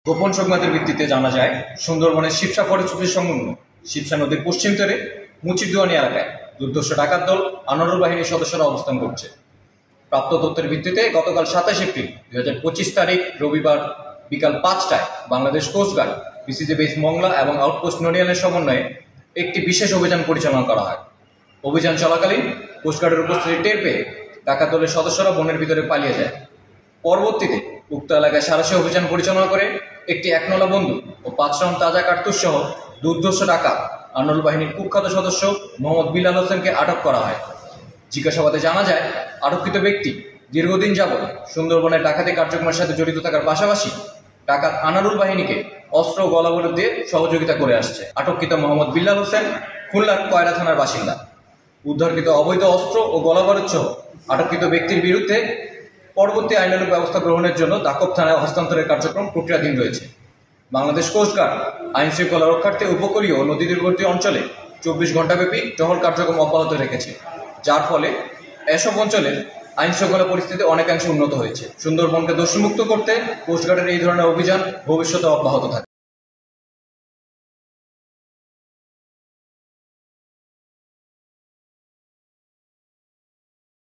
গোপন সংবাদের ভিত্তিতে জানা যায়, সুন্দরবনের শিবসা ফরেস্ট অফিস সংলগ্ন শিবসা নদীর পশ্চিম তীরে মুচিরদুয়ানি এলাকায় দুর্ধর্ষ ডাকাত দল আনোয়ারুল বাহিনীর সদস্যরা অবস্থান করছে। প্রাপ্ত তথ্যের ভিত্তিতে গতকাল ২৭ এপ্রিল ২০২৫ তারিখ রবিবার বিকাল ৫টায় Bangladesh coast guard, PCG base Mongla এবং আউটপোস্ট নড়িয়ালের সমন্বয়ে একটি বিশেষ অভিযান পরিচালনা করা হয়। অভিযান চলাকালীন কোস্টগার্ডের উপস্থিতি টের পেয়ে ডাকাত দলের সদস্যরা বনের ভিতরে পালিয়ে যায়। পরবর্তীতে উক্ত এলাকায় সাঁড়াশি অভিযান পরিচালনা করে একটি একনলা বন্দুক ও ৫ রাউন্ড তাজা কার্তুজ সহ দুর্ধর্ষ ডাকাত আনোয়ারুল বাহিনীর কুখ্যাত সদস্য মোহাম্মদ বিলাল হোসেনকে আটক করা হয়। জিজ্ঞাসাবাদে জানা যায়, আটককৃত ব্যক্তি দীর্ঘদিন যাবৎ সুন্দরবনের ডাকাতি কার্যক্রমের সাথে জড়িত থাকার পাশাপাশি ডাকাত আনোয়ারুল বাহিনীকে অস্ত্র ও গোলাবারুদ দিয়ে সহযোগিতা করে আসছে। আটককৃত মোহাম্মদ বিলাল হোসেন খুলনার কয়রা থানার বাসিন্দা। উদ্ধারকৃত অবৈধ অস্ত্র ও গোলাবারুদ সহ আটককৃত ব্যক্তির বিরুদ্ধে পরবর্তী আইনানুগ ব্যবস্থা গ্রহণের জন্য দাকব থানায় হস্তান্তরের কার্যক্রম প্রক্রিয়াধীন রয়েছে। বাংলাদেশ কোস্টগার্ড আইন শৃঙ্খলা রক্ষার্থে উপকূলীয় ও নদী তীরবর্তী অঞ্চলে ২৪ ঘণ্টাব্যাপী টহল কার্যক্রম অব্যাহত রেখেছে, যার ফলে এসব অঞ্চলের আইন শৃঙ্খলা পরিস্থিতি অনেকাংশে উন্নত হয়েছে। সুন্দরবনকে দোষমুক্ত করতে কোস্টগার্ডের এই ধরনের অভিযান ভবিষ্যতে অব্যাহত থাকে।